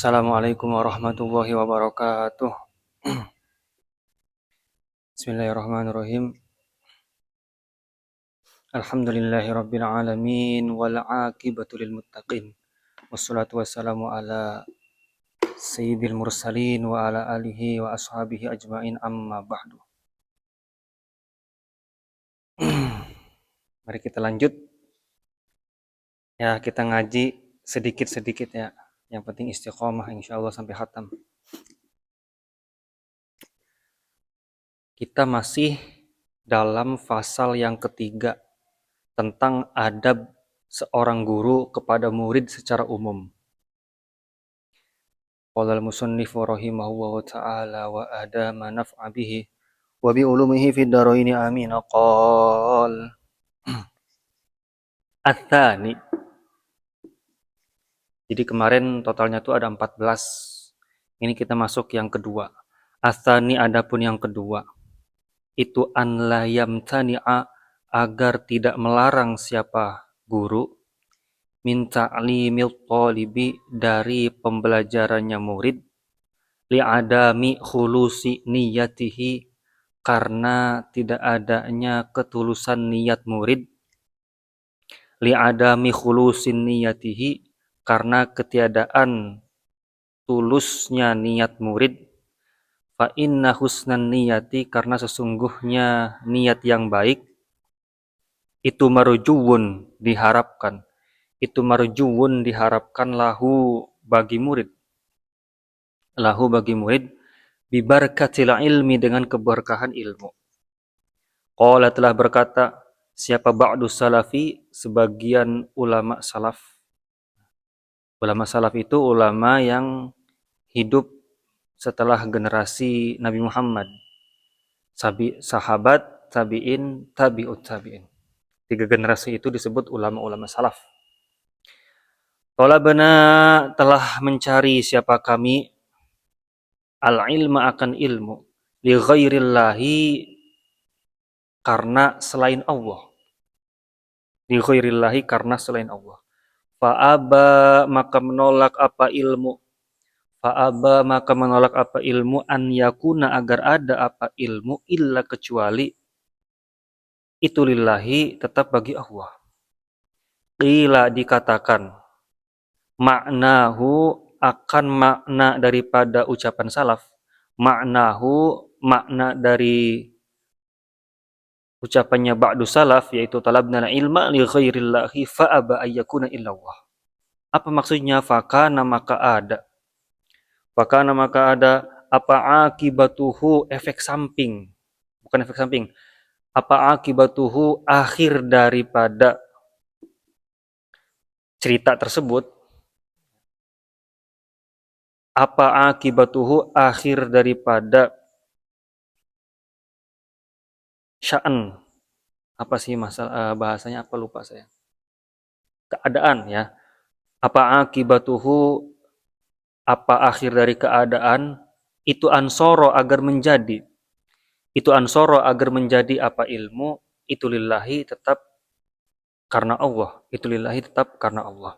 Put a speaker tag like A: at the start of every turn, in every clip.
A: Assalamualaikum warahmatullahi wabarakatuh. Bismillahirrahmanirrahim. Alhamdulillahirabbil alamin wal aqibatu lil muttaqin. Wassalatu wassalamu ala sayyidil mursalin wa ala alihi wa ashabihi ajmain amma ba'du. Mari kita lanjut. Ya, kita ngaji sedikit-sedikit ya. Yang penting istiqomah insyaallah sampai khatam. Kita masih dalam pasal yang ketiga tentang adab seorang guru kepada murid secara umum. Qala al-musannif rahimahullahu ta'ala wa adama naf'a bihi wa bi ulumihi fid dharain amin. Qal Ats-tsani. Jadi kemarin totalnya tuh ada 14. Ini kita masuk yang kedua. Ats-tsani adapun yang kedua. Itu an la yamtani'a agar tidak melarang siapa guru min ta'limil thalibi dari pembelajarannya murid li'adami khulusi niyatihi karena tidak adanya ketulusan niat murid li'adami khulusin niyatihi karena ketiadaan tulusnya niat murid fa inna husnan niyati karena sesungguhnya niat yang baik itu marjuun diharapkan lahu bagi murid bibarakatil ilmi dengan keberkahan ilmu. Qala telah berkata siapa ba'du salafi sebagian ulama salaf. Ulama salaf itu ulama yang hidup setelah generasi Nabi Muhammad. Sahabat, tabi'in, tabi'ut tabi'in. 3 generasi itu disebut ulama-ulama salaf. Talabna telah mencari siapa kami al-ilma akan ilmu li ghairillahi karena selain Allah. Li ghairillahi karena selain Allah. Fa'aba maka menolak apa ilmu an yakuna agar ada apa ilmu illa kecuali itu lillahi tetap bagi Allah. Qila dikatakan maknahu akan makna daripada ucapan salaf. Makna dari ucapannya ba'du salaf yaitu talabna ilma li ghairillahi fa'aba ayyakuna illallah. Apa maksudnya? Fakana maka ada apa akibatuhu efek samping. Bukan efek samping. Apa akibatuhu akhir daripada cerita tersebut. Apa akibatuhu akhir daripada sya'an. Apa sih masalah bahasanya apa lupa saya. Keadaan ya. Apa akibatuhu apa akhir dari keadaan itu ansoro agar menjadi apa ilmu itu lillahi tetap karena Allah. Itu lillahi tetap karena Allah.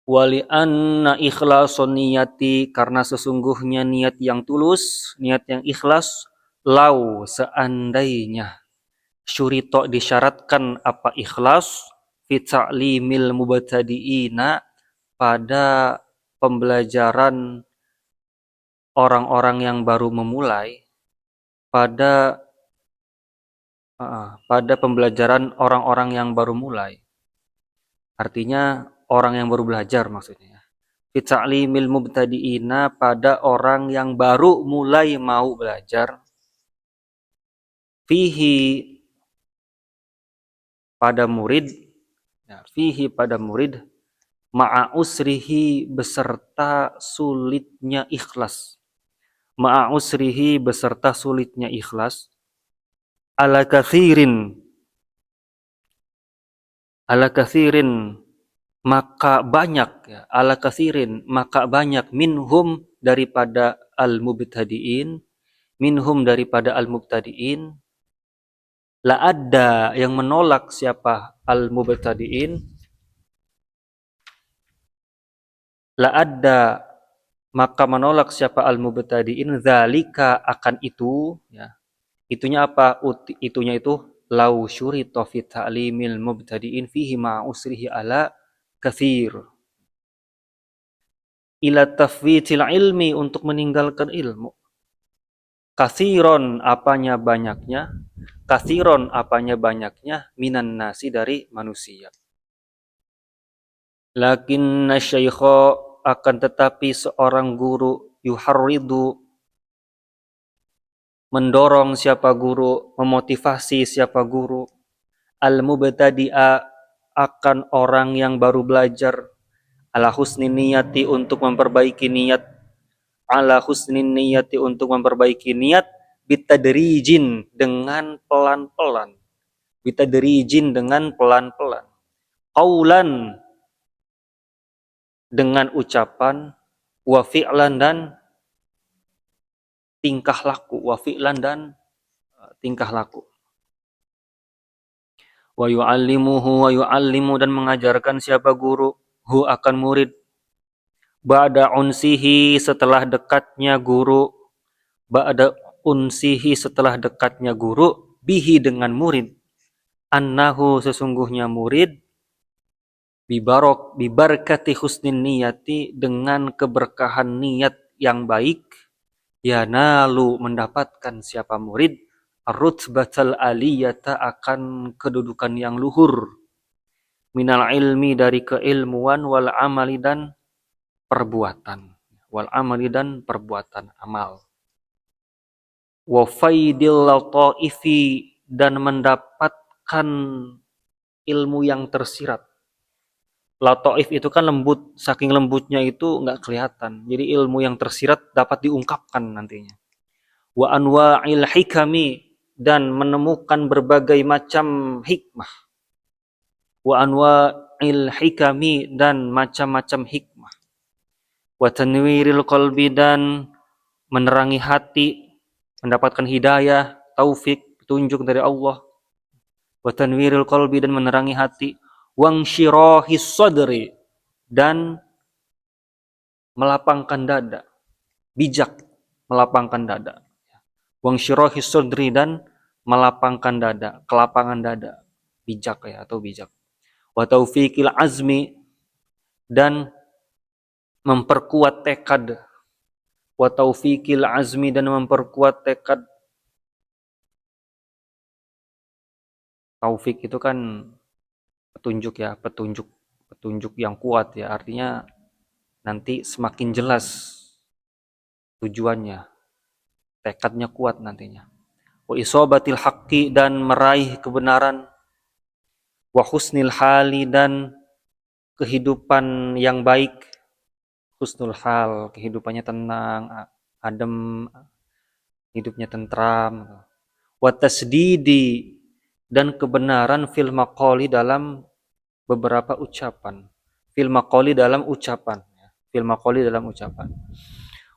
A: Wali anna ikhlasun niyati karena sesungguhnya niat yang tulus, niat yang ikhlas, lau seandainya syurito disyaratkan apa ikhlas fi ta'limil mubtadi'ina pada pembelajaran orang-orang yang baru memulai, pada pembelajaran orang-orang yang baru mulai. Artinya orang yang baru belajar maksudnya. Fi ta'limil mubtadi'ina pada orang yang baru mulai mau belajar. Fihi pada murid ma'a usrihi beserta sulitnya ikhlas. Ala kathirin maka banyak ya, minhum daripada al-mubtadi'in la adda yang menolak siapa al-mubtadi'in La ada, maka menolak siapa al-mubtadi'in zalika akan itu, ya. Itunya apa? Itunya itu lau syurita fi ta'limil mubtadi'in fihi ma usrihi ala kathir. Ila tafwitil ilmi, untuk meninggalkan ilmu. Kathiron apanya banyaknya, kathiron apanya banyaknya, minan nasi dari manusia. Lakinna syaikha, akan tetapi seorang guru, yuharridu, mendorong siapa guru, memotivasi siapa guru, al-mubtadi'a, akan orang yang baru belajar, ala husni niyati, untuk memperbaiki niat, ala husni niyati, untuk memperbaiki niat, bitadrijin, dengan pelan-pelan, bitadrijin, dengan pelan-pelan, qaulan, dengan ucapan, wa fi'lan, dan tingkah laku, wa fi'lan, dan tingkah laku. Wa yu'allimuhu, wa yu'allimu, dan mengajarkan siapa guru, hu, akan murid, ba'da unsihi, setelah dekatnya guru, ba'da unsihi, setelah dekatnya guru, bihi, dengan murid, annahu, sesungguhnya murid, bibarakati husnin niyati, dengan keberkahan niat yang baik, yanalu, mendapatkan siapa murid, rutbatal aliyata, akan kedudukan yang luhur, minal ilmi, dari keilmuan, wal amali, dan perbuatan, wal amali, dan perbuatan amal, wa faidil lataifi, dan mendapatkan ilmu yang tersirat. Lataif itu kan lembut, saking lembutnya itu nggak kelihatan, jadi ilmu yang tersirat dapat diungkapkan nantinya. Wa anwa'il hikami, dan menemukan berbagai macam hikmah, wa anwa'il hikami, dan macam-macam hikmah, wa tanwiril qalbi, dan menerangi hati, mendapatkan hidayah, taufik, petunjuk dari Allah, wa tanwiril qalbi, dan menerangi hati, wangsyirahis sadri, dan melapangkan dada, bijak, melapangkan dada, wangsyirahis sadri, dan melapangkan dada, kelapangan dada, bijak ya, atau bijak, wa taufiqil azmi, dan memperkuat tekad, wa taufiqil azmi, dan memperkuat tekad. Taufik itu kan petunjuk ya, petunjuk yang kuat ya, artinya nanti semakin jelas tujuannya, tekadnya kuat nantinya. Wa isobatil haqqi, dan meraih kebenaran, wa husnil hali, dan kehidupan yang baik, husnul hal, kehidupannya tenang, adem, hidupnya tentram, wa tasdidi, dan kebenaran, fil maqali, dalam beberapa ucapan, fil maqali, dalam ucapan, fil maqali, dalam ucapan,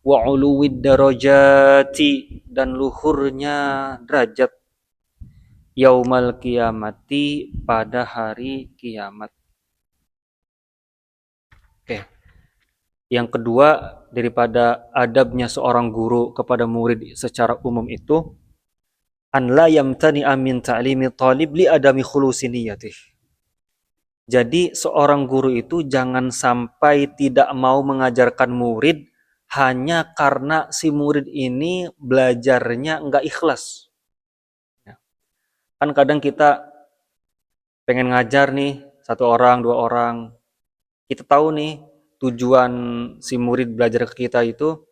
A: wa uluwid darajati, dan luhurnya derajat, yaumal kiamati, pada hari kiamat. Oke. Yang kedua, daripada adabnya seorang guru kepada murid secara umum itu, an la yamtani'a min ta'limi talib li adami khulusi niyatih. Jadi seorang guru itu jangan sampai tidak mau mengajarkan murid hanya karena si murid ini belajarnya nggak ikhlas. Kan kadang kita pengen ngajar nih, satu orang, dua orang, kita tahu nih tujuan si murid belajar ke kita itu,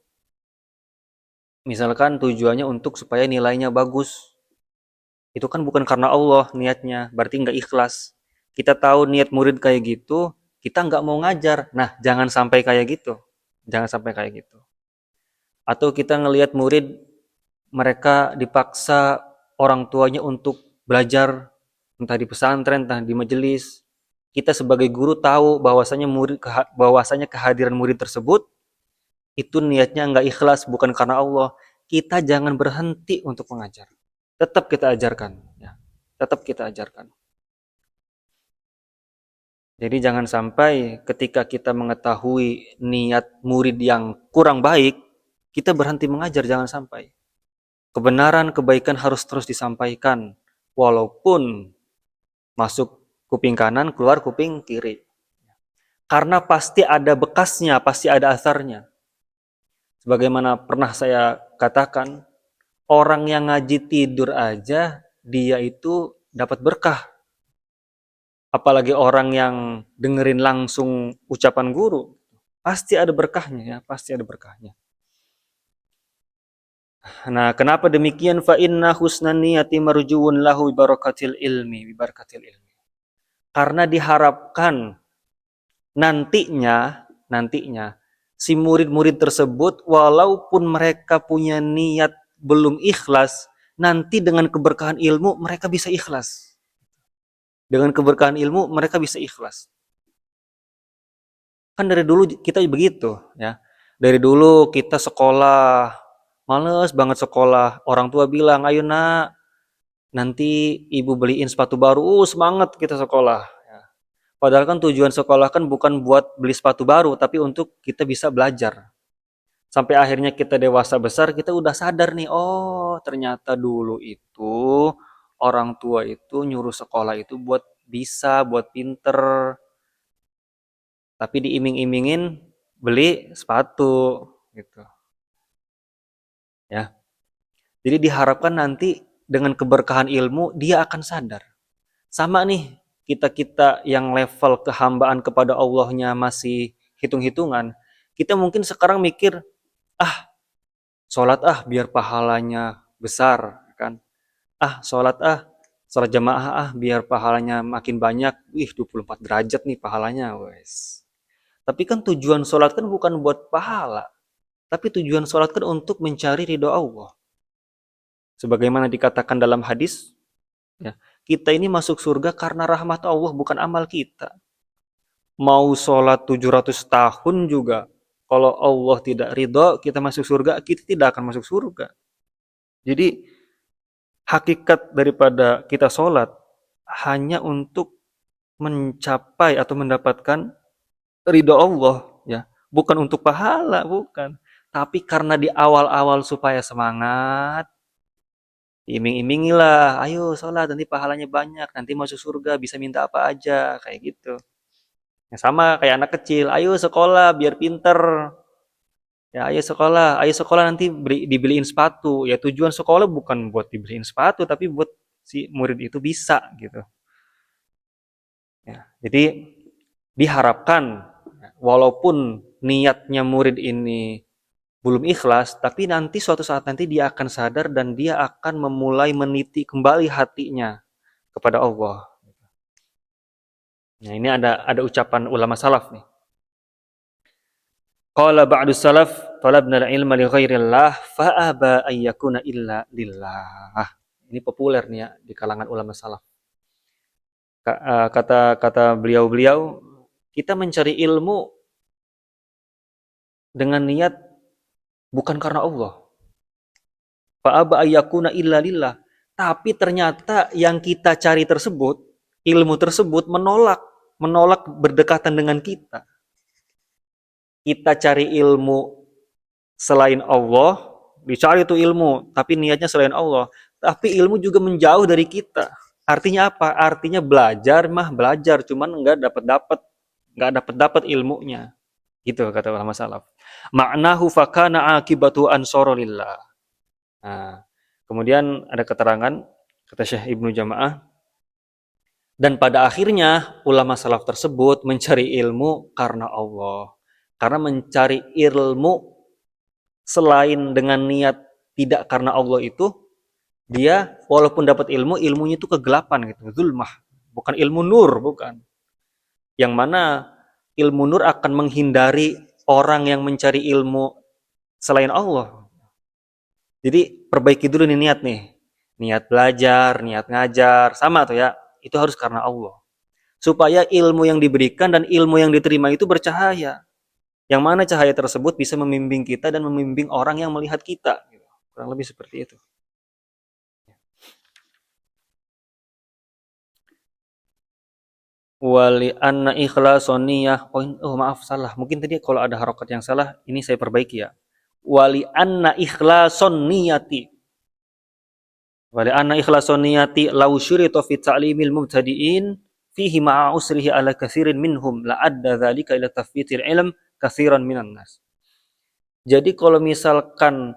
A: misalkan tujuannya untuk supaya nilainya bagus. Itu kan bukan karena Allah niatnya, berarti nggak ikhlas. Kita tahu niat murid kayak gitu, kita nggak mau ngajar. Nah, jangan sampai kayak gitu. Jangan sampai kayak gitu. Atau kita ngelihat murid, mereka dipaksa orang tuanya untuk belajar, entah di pesantren, entah di majelis. Kita sebagai guru tahu bahwasanya kehadiran murid tersebut itu niatnya nggak ikhlas, bukan karena Allah. Kita jangan berhenti untuk mengajar. Tetap kita ajarkan, ya. Tetap kita ajarkan. Jadi jangan sampai ketika kita mengetahui niat murid yang kurang baik, kita berhenti mengajar, jangan sampai. Kebenaran, kebaikan harus terus disampaikan, walaupun masuk kuping kanan, keluar kuping kiri. Karena pasti ada bekasnya, pasti ada asarnya. Sebagaimana pernah saya katakan, orang yang ngaji tidur aja, dia itu dapat berkah. Apalagi orang yang dengerin langsung ucapan guru, pasti ada berkahnya ya, pasti ada berkahnya. Nah, kenapa demikian? Fa inna husnan niyati marjuun lahu bi barakatil ilmi. Karena diharapkan nantinya si murid-murid tersebut walaupun mereka punya niat belum ikhlas, nanti dengan keberkahan ilmu mereka bisa ikhlas. Dengan keberkahan ilmu mereka bisa ikhlas. Kan dari dulu kita begitu ya. Dari dulu kita sekolah, males banget sekolah. Orang tua bilang, "Ayo nak, nanti ibu beliin sepatu baru." Semangat kita sekolah. Ya. Padahal kan tujuan sekolah kan bukan buat beli sepatu baru, tapi untuk kita bisa belajar. Sampai akhirnya kita dewasa besar, kita udah sadar nih, oh ternyata dulu itu orang tua itu nyuruh sekolah itu buat bisa, buat pinter. Tapi diiming-imingin beli sepatu gitu ya. Jadi diharapkan nanti dengan keberkahan ilmu dia akan sadar. Sama nih kita-kita yang level kehambaan kepada Allahnya masih hitung-hitungan. Kita mungkin sekarang mikir, ah sholat biar pahalanya besar kan. Sholat jamaah biar pahalanya makin banyak. 24 derajat nih pahalanya wes. Tapi kan tujuan sholat kan bukan buat pahala. Tapi tujuan sholat kan untuk mencari ridho Allah. Sebagaimana dikatakan dalam hadis, ya, kita ini masuk surga karena rahmat Allah, bukan amal kita. Mau sholat 700 tahun juga, kalau Allah tidak ridho, kita masuk surga, kita tidak akan masuk surga. Jadi, hakikat daripada kita sholat, hanya untuk mencapai atau mendapatkan ridho Allah, ya, bukan untuk pahala, bukan. Tapi karena di awal-awal supaya semangat, iming-imingilah, ayo sholat nanti pahalanya banyak, nanti masuk surga bisa minta apa aja, kayak gitu. Ya, sama kayak anak kecil, ayo sekolah biar pinter. Ya ayo sekolah nanti dibeliin sepatu. Ya tujuan sekolah bukan buat dibeliin sepatu, tapi buat si murid itu bisa gitu. Ya, jadi diharapkan walaupun niatnya murid ini belum ikhlas, tapi nanti suatu saat nanti dia akan sadar dan dia akan memulai meniti kembali hatinya kepada Allah. Nah, ini ada ucapan ulama salaf nih. Qala ba'du salaf talabna al-ilma li ghairillah fa aba an yakuna illa lillah. Ini populer nih ya di kalangan ulama salaf. Kata beliau-beliau, kita mencari ilmu dengan niat bukan karena Allah. Fa aba an yakuna illa lillah. Tapi ternyata yang kita cari tersebut, ilmu tersebut menolak berdekatan dengan kita. Kita cari ilmu selain Allah, dicari itu ilmu, tapi niatnya selain Allah. Tapi ilmu juga menjauh dari kita. Artinya apa? Artinya belajar belajar, cuman nggak dapat ilmunya. Gitu kata ulama salaf. Ma'nahu fakana akibatu ansarulillah. Nah, kemudian ada keterangan kata Syekh Ibnu Jamaah, dan pada akhirnya ulama salaf tersebut mencari ilmu karena Allah. Karena mencari ilmu selain dengan niat tidak karena Allah itu, dia walaupun dapat ilmu, ilmunya itu kegelapan gitu, zulmah. Bukan ilmu nur, bukan. Yang mana ilmu nur akan menghindari orang yang mencari ilmu selain Allah. Jadi perbaiki dulu nih niat nih. Niat belajar, niat ngajar, sama tuh ya. Itu harus karena Allah. Supaya ilmu yang diberikan dan ilmu yang diterima itu bercahaya. Yang mana cahaya tersebut bisa membimbing kita dan membimbing orang yang melihat kita. Kurang lebih seperti itu. Wali anna ikhlasun niyah. Oh, maaf salah. Mungkin tadi kalau ada harokat yang salah, ini saya perbaiki ya. Wali anna ikhlasun niyati. Wali anna ikhlasun niyati law syurita fi ta'limil mubtadi'in fihi ma'a usrihi ala kathirin minhum la adda dzalika ila tafwitil ilm kathiran minan nas. Jadi kalau misalkan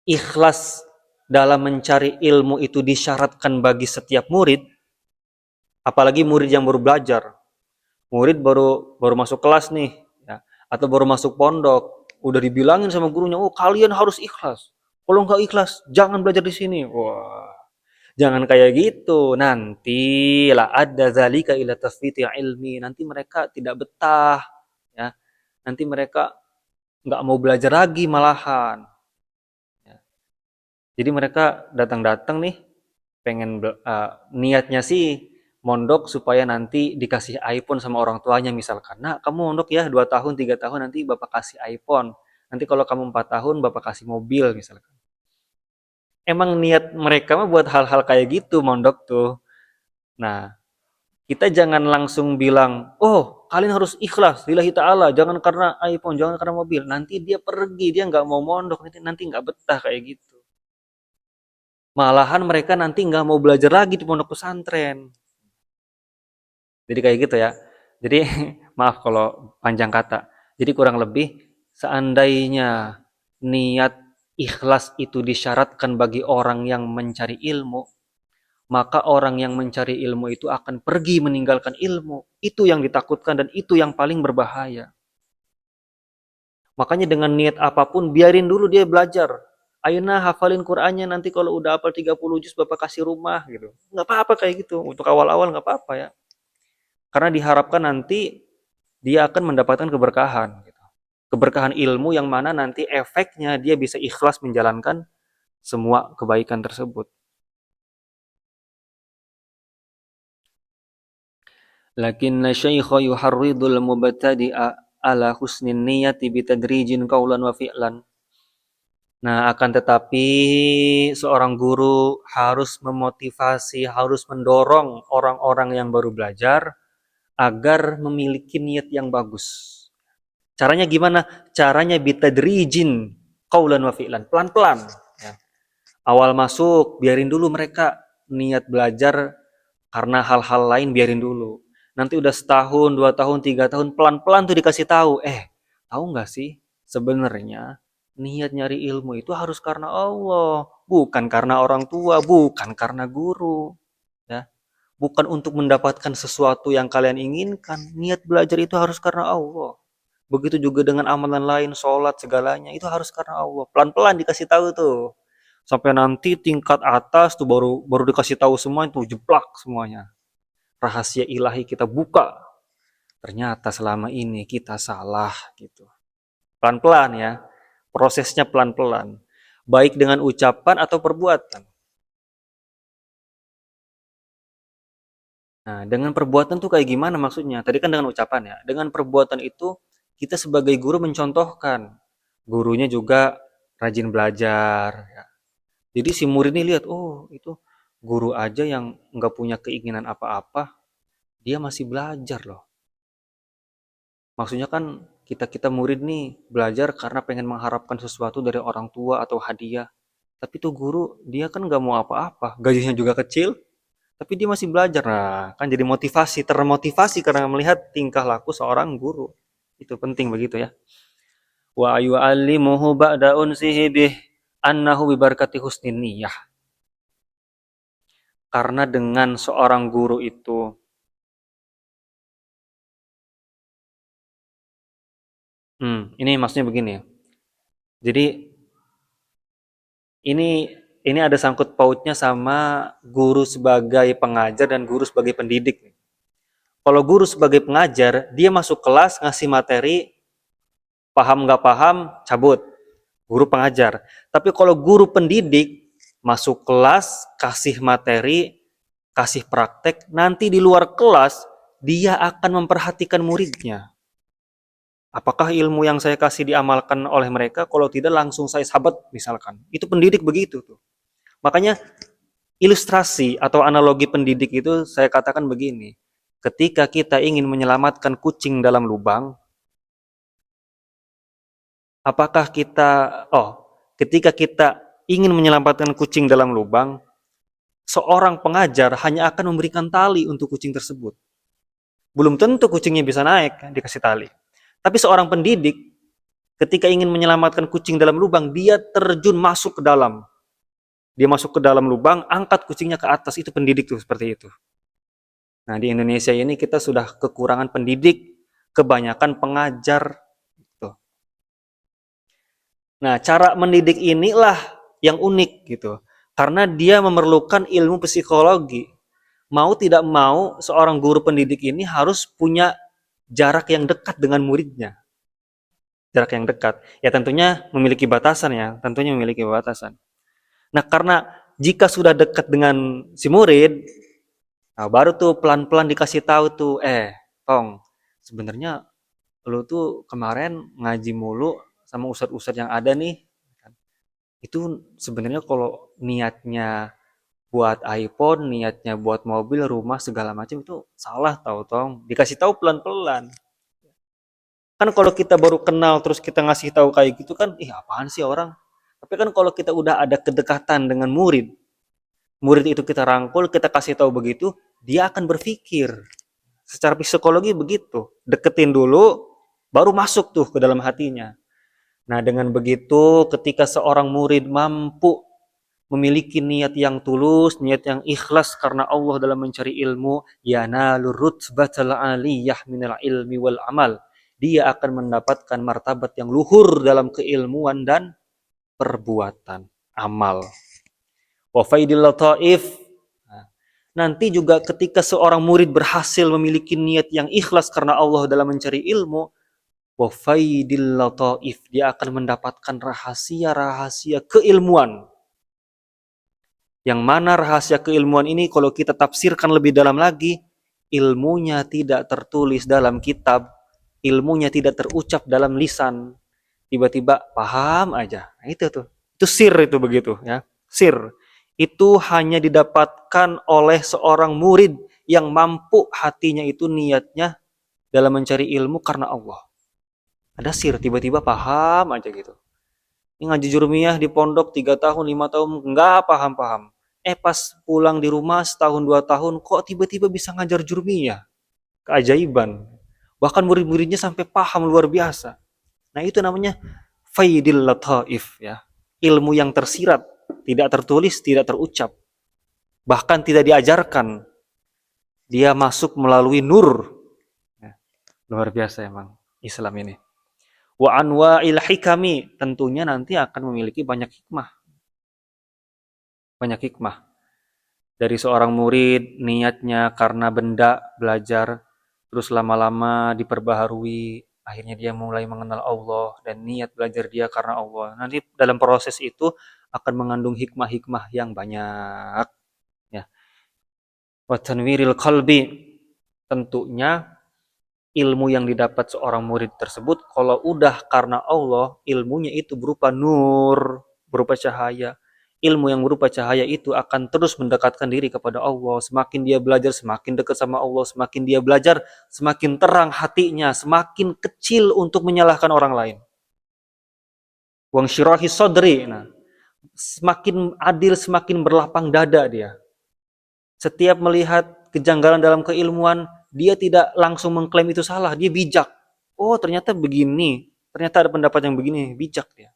A: ikhlas dalam mencari ilmu itu disyaratkan bagi setiap murid, apalagi murid yang baru belajar, murid baru baru masuk kelas nih, ya, atau baru masuk pondok, udah dibilangin sama gurunya, oh kalian harus ikhlas. Kalau nggak ikhlas, jangan belajar di sini. Wah, jangan kayak gitu. Nanti lah ada zalika ila tasfiti ilmi. Nanti mereka tidak betah, ya. Nanti mereka nggak mau belajar lagi malahan. Ya. Jadi mereka datang-datang nih, pengen niatnya sih mondok supaya nanti dikasih iPhone sama orang tuanya misalkan. Nah, kamu mondok ya 2 tahun, 3 tahun nanti Bapak kasih iPhone. Nanti kalau kamu 4 tahun Bapak kasih mobil misalkan. Emang niat mereka mah buat hal-hal kayak gitu mondok tuh. Nah, kita jangan langsung bilang, "Oh, kalian harus ikhlas lillahi ta'ala, jangan karena iPhone, jangan karena mobil." Nanti dia pergi, dia nggak mau mondok, nanti nggak betah kayak gitu. Malahan mereka nanti nggak mau belajar lagi di pondok pesantren. Jadi kayak gitu ya. Jadi maaf kalau panjang kata. Jadi kurang lebih seandainya niat ikhlas itu disyaratkan bagi orang yang mencari ilmu, maka orang yang mencari ilmu itu akan pergi meninggalkan ilmu. Itu yang ditakutkan dan itu yang paling berbahaya. Makanya dengan niat apapun biarin dulu dia belajar. Ayeuna hafalin Qur'annya, nanti kalau udah hafal 30 juz Bapak kasih rumah gitu. Nggak apa-apa kayak gitu. Untuk awal-awal nggak apa-apa ya. Karena diharapkan nanti dia akan mendapatkan keberkahan gitu. Keberkahan ilmu yang mana nanti efeknya dia bisa ikhlas menjalankan semua kebaikan tersebut. Lakinna syaikha yuharridul mubtadi'a ala husnin niyati bitadrijin qaulan wa fi'lan. Nah, akan tetapi seorang guru harus memotivasi, harus mendorong orang-orang yang baru belajar agar memiliki niat yang bagus. Caranya gimana? Caranya bitadrijin qaulan wa fi'lan, pelan-pelan. Ya. Awal masuk, biarin dulu mereka niat belajar karena hal-hal lain biarin dulu. Nanti udah setahun, 2 tahun, 3 tahun, pelan-pelan tuh dikasih tahu. Tahu nggak sih? Sebenarnya niat nyari ilmu itu harus karena Allah, bukan karena orang tua, bukan karena guru. Ya. Bukan untuk mendapatkan sesuatu yang kalian inginkan. Niat belajar itu harus karena Allah. Begitu juga dengan amalan lain, sholat, segalanya. Itu harus karena Allah. Pelan-pelan dikasih tahu tuh. Sampai nanti tingkat atas tuh baru baru dikasih tahu semua itu jeplak semuanya. Rahasia ilahi kita buka. Ternyata selama ini kita salah gitu. Pelan-pelan ya. Prosesnya pelan-pelan. Baik dengan ucapan atau perbuatan. Nah, dengan perbuatan tuh kayak gimana maksudnya? Tadi kan dengan ucapan ya. Dengan perbuatan itu kita sebagai guru mencontohkan. Gurunya juga rajin belajar. Ya. Jadi si murid ini lihat, oh itu guru aja yang nggak punya keinginan apa-apa, dia masih belajar loh. Maksudnya kan kita-kita murid nih belajar karena pengen mengharapkan sesuatu dari orang tua atau hadiah. Tapi tuh guru dia kan nggak mau apa-apa, gajinya juga kecil, tapi dia masih belajar. Nah, kan jadi motivasi, termotivasi karena melihat tingkah laku seorang guru. Itu penting begitu ya. Wa yu'allimuhu ba'da unsihi bih annahu bibarakati husnin niyah. Karena dengan seorang guru itu ini maksudnya begini ya. Jadi ini ini ada sangkut pautnya sama guru sebagai pengajar dan guru sebagai pendidik. Kalau guru sebagai pengajar, dia masuk kelas ngasih materi, paham nggak paham, cabut. Guru pengajar. Tapi kalau guru pendidik, masuk kelas, kasih materi, kasih praktek, nanti di luar kelas, dia akan memperhatikan muridnya. Apakah ilmu yang saya kasih diamalkan oleh mereka? Kalau tidak langsung saya sabat misalkan. Itu pendidik begitu tuh. Makanya ilustrasi atau analogi pendidik itu saya katakan begini. ketika kita ingin menyelamatkan kucing dalam lubang, apakah ketika kita ingin menyelamatkan kucing dalam lubang, seorang pengajar hanya akan memberikan tali untuk kucing tersebut. Belum tentu kucingnya bisa naik, dikasih tali. Tapi seorang pendidik, ketika ingin menyelamatkan kucing dalam lubang, dia terjun masuk ke dalam. Dia masuk ke dalam lubang, angkat kucingnya ke atas. Itu pendidik tuh, seperti itu. Nah, di Indonesia ini kita sudah kekurangan pendidik, kebanyakan pengajar. Gitu. Nah, cara mendidik inilah yang unik gitu. Karena dia memerlukan ilmu psikologi. Mau tidak mau, seorang guru pendidik ini harus punya jarak yang dekat dengan muridnya. Jarak yang dekat. Ya tentunya memiliki batasan ya, tentunya memiliki batasan. Nah, karena jika sudah dekat dengan si murid, nah baru tuh pelan-pelan dikasih tahu tuh, Tong, sebenarnya lu tuh kemarin ngaji mulu sama ustadz-ustadz yang ada nih. Itu sebenarnya kalau niatnya buat iPhone, niatnya buat mobil, rumah, segala macam itu salah tahu Tong. Dikasih tahu pelan-pelan. Kan kalau kita baru kenal terus kita ngasih tahu kayak gitu kan, apaan sih orang? Tapi kan kalau kita udah ada kedekatan dengan murid, murid itu kita rangkul, kita kasih tahu begitu, dia akan berpikir. Secara psikologi begitu. Deketin dulu, baru masuk tuh ke dalam hatinya. Nah, dengan begitu ketika seorang murid mampu memiliki niat yang tulus, niat yang ikhlas karena Allah dalam mencari ilmu, yanalur rutbatal aliyah minal ilmi wal amal. Dia akan mendapatkan martabat yang luhur dalam keilmuan dan perbuatan, amal. Wa faidil lataif. Nanti juga ketika seorang murid berhasil memiliki niat yang ikhlas karena Allah dalam mencari ilmu, wa faidil lataif, dia akan mendapatkan rahasia-rahasia keilmuan. Yang mana rahasia keilmuan ini kalau kita tafsirkan lebih dalam lagi, ilmunya tidak tertulis dalam kitab, ilmunya tidak terucap dalam lisan, tiba-tiba paham aja. Nah, itu tuh. Itu sir itu begitu ya. Sir. Itu hanya didapatkan oleh seorang murid yang mampu hatinya itu niatnya dalam mencari ilmu karena Allah. Ada sir, tiba-tiba paham aja gitu. Ini ngaji jurmiyah di pondok 3 tahun, 5 tahun, enggak paham-paham. Pas pulang di rumah setahun 2 tahun, kok tiba-tiba bisa ngajar jurmiyah? Keajaiban. Bahkan murid-muridnya sampai paham luar biasa. Nah itu namanya faidil lataif ya. Ilmu yang tersirat, tidak tertulis, tidak terucap. Bahkan tidak diajarkan. Dia masuk melalui nur. Ya, luar biasa emang Islam ini. Wa anwa'il hikami, tentunya nanti akan memiliki banyak hikmah. Banyak hikmah. Dari seorang murid, niatnya karena benda belajar, terus lama-lama diperbaharui, akhirnya dia mulai mengenal Allah, dan niat belajar dia karena Allah. Nanti dalam proses itu akan mengandung hikmah-hikmah yang banyak. Ya. Wa tanwiril qalbi, tentunya ilmu yang didapat seorang murid tersebut, kalau udah karena Allah, ilmunya itu berupa nur, berupa cahaya. Ilmu yang berupa cahaya itu akan terus mendekatkan diri kepada Allah. Semakin dia belajar, semakin dekat sama Allah. Semakin dia belajar, semakin terang hatinya, semakin kecil untuk menyalahkan orang lain. Wang syirahi sodri. Nah, semakin adil, semakin berlapang dada dia. Setiap melihat kejanggalan dalam keilmuan, dia tidak langsung mengklaim itu salah, dia bijak. Oh, ternyata begini. Ternyata ada pendapat yang begini, bijak dia.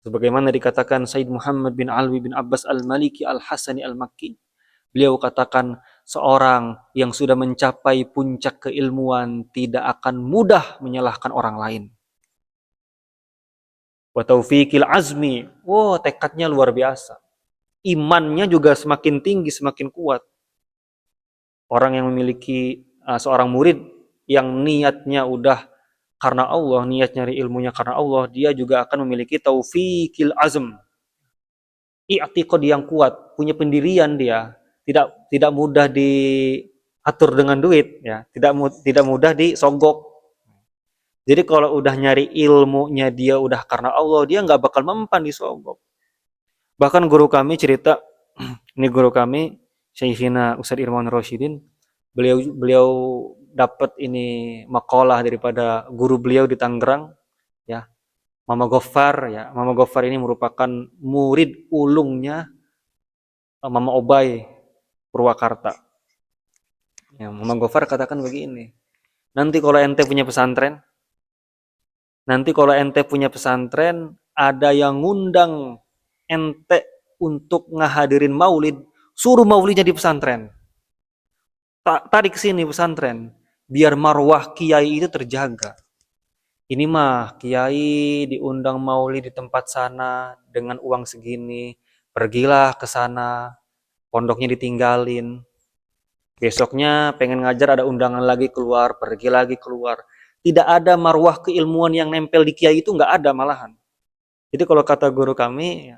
A: Sebagaimana dikatakan Said Muhammad bin Alwi bin Abbas al-Maliki al-Hasani al-Makki. Beliau katakan, seorang yang sudah mencapai puncak keilmuan tidak akan mudah menyalahkan orang lain. Wa taufiqil azmi. Tekadnya luar biasa. Imannya juga semakin tinggi, semakin kuat. Orang yang memiliki seorang murid yang niatnya udah karena Allah, niat nyari ilmunya karena Allah, dia juga akan memiliki taufiqil azm. I'tiqad yang kuat, punya pendirian dia, tidak mudah diatur dengan duit ya, tidak mudah disogok. Jadi kalau udah nyari ilmunya dia udah karena Allah, dia nggak bakal mempan disogok. Bahkan guru kami cerita, ini guru kami Syekhina Ustadz Irwan Rosyidin, Beliau beliau dapat ini makalah daripada guru beliau di Tangerang, ya, Mama Gofar, ya. Mama Gofar ini merupakan murid ulungnya Mama Obay Purwakarta. Ya, Mama Gofar katakan begini, nanti kalau ente punya pesantren, ada yang ngundang ente untuk ngahadirin maulid, suruh maulidnya di pesantren. Tarik ke sini pesantren, biar marwah kiai itu terjaga. Ini mah kiai diundang maulid di tempat sana dengan uang segini, pergilah ke sana, pondoknya ditinggalin. Besoknya pengen ngajar ada undangan lagi keluar, pergi lagi keluar. Tidak ada marwah keilmuan yang nempel di kiai itu, nggak ada malahan. Jadi kalau kata guru kami,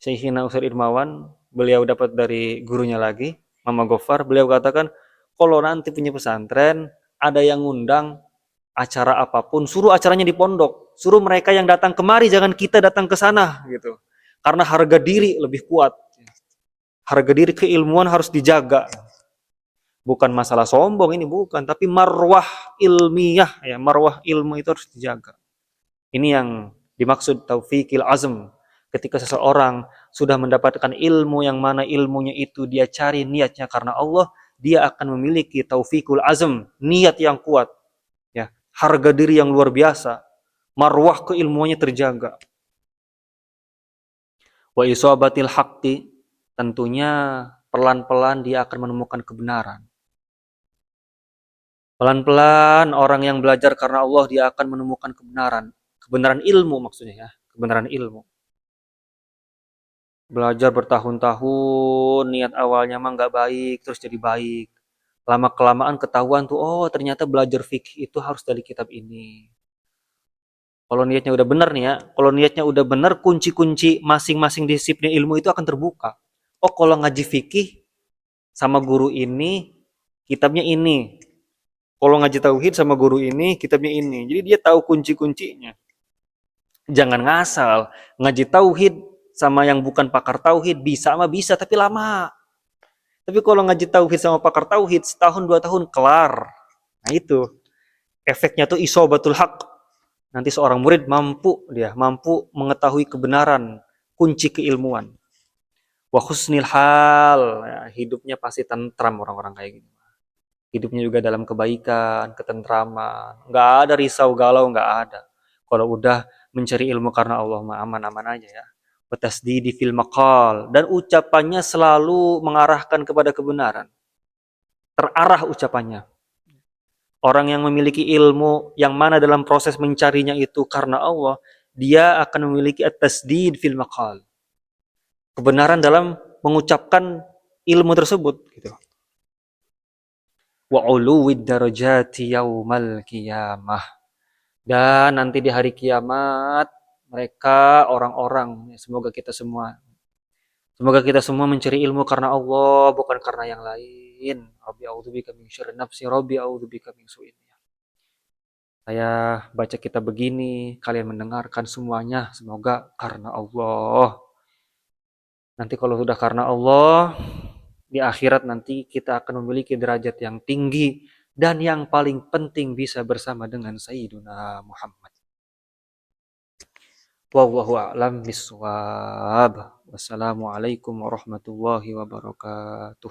A: Syekhina Ustaz Irmawan, beliau dapat dari gurunya lagi, Mama Gofar, beliau katakan, kalau nanti punya pesantren, ada yang ngundang acara apapun, suruh acaranya di pondok, suruh mereka yang datang kemari, jangan kita datang ke sana, gitu. Karena harga diri lebih kuat. Harga diri keilmuan harus dijaga. Bukan masalah sombong ini, bukan, tapi marwah ilmiah, ya, marwah ilmu itu harus dijaga. Ini yang dimaksud taufikil azm. Ketika seseorang sudah mendapatkan ilmu yang mana ilmunya itu dia cari niatnya karena Allah, dia akan memiliki taufikul azm, niat yang kuat, ya, harga diri yang luar biasa, marwah keilmuannya terjaga. Wa isobatil haqqi, tentunya pelan-pelan dia akan menemukan kebenaran. Pelan-pelan orang yang belajar karena Allah dia akan menemukan kebenaran. Kebenaran ilmu maksudnya, ya, kebenaran ilmu. Belajar bertahun-tahun, niat awalnya mah nggak baik, terus jadi baik. Lama-kelamaan ketahuan tuh, oh ternyata belajar fikih itu harus dari kitab ini. Kalau niatnya udah benar nih, ya, kalau niatnya udah benar, kunci-kunci masing-masing disiplin ilmu itu akan terbuka. Oh kalau ngaji fikih sama guru ini, kitabnya ini. Kalau ngaji tauhid sama guru ini, kitabnya ini. Jadi dia tahu kunci-kuncinya. Jangan ngasal. Ngaji tauhid sama yang bukan pakar tauhid bisa mah bisa, tapi lama. Tapi kalau ngaji tauhid sama pakar tauhid, setahun 2 tahun kelar. Nah itu efeknya tuh isobatul haq. Nanti seorang murid mampu mengetahui kebenaran, kunci keilmuan. Wa husnil hal, ya, hidupnya pasti tentram orang-orang kayak gini. Hidupnya juga dalam kebaikan, ketentraman, nggak ada risau galau, nggak ada. Kalau udah mencari ilmu karena Allah mah aman-aman aja, ya. Watasdidi fil maqal, dan ucapannya selalu mengarahkan kepada kebenaran. Terarah ucapannya. Orang yang memiliki ilmu yang mana dalam proses mencarinya itu karena Allah, dia akan memiliki at-tasdid fil maqal. Kebenaran dalam mengucapkan ilmu tersebut, gitu. Wa uluwid darajati yaumal qiyamah. Dan nanti di hari kiamat, mereka orang-orang, semoga kita semua mencari ilmu karena Allah, bukan karena yang lain. Rabbi a'udzubika min syarri nafsi, Rabbi a'udzubika min su'in. Saya baca kitab begini, kalian mendengarkan semuanya, semoga karena Allah. Nanti kalau sudah karena Allah, di akhirat nanti kita akan memiliki derajat yang tinggi, dan yang paling penting bisa bersama dengan Sayyiduna Muhammad. Wallahu a'lam bishawab. Wassalamualaikum warahmatullahi wabarakatuh.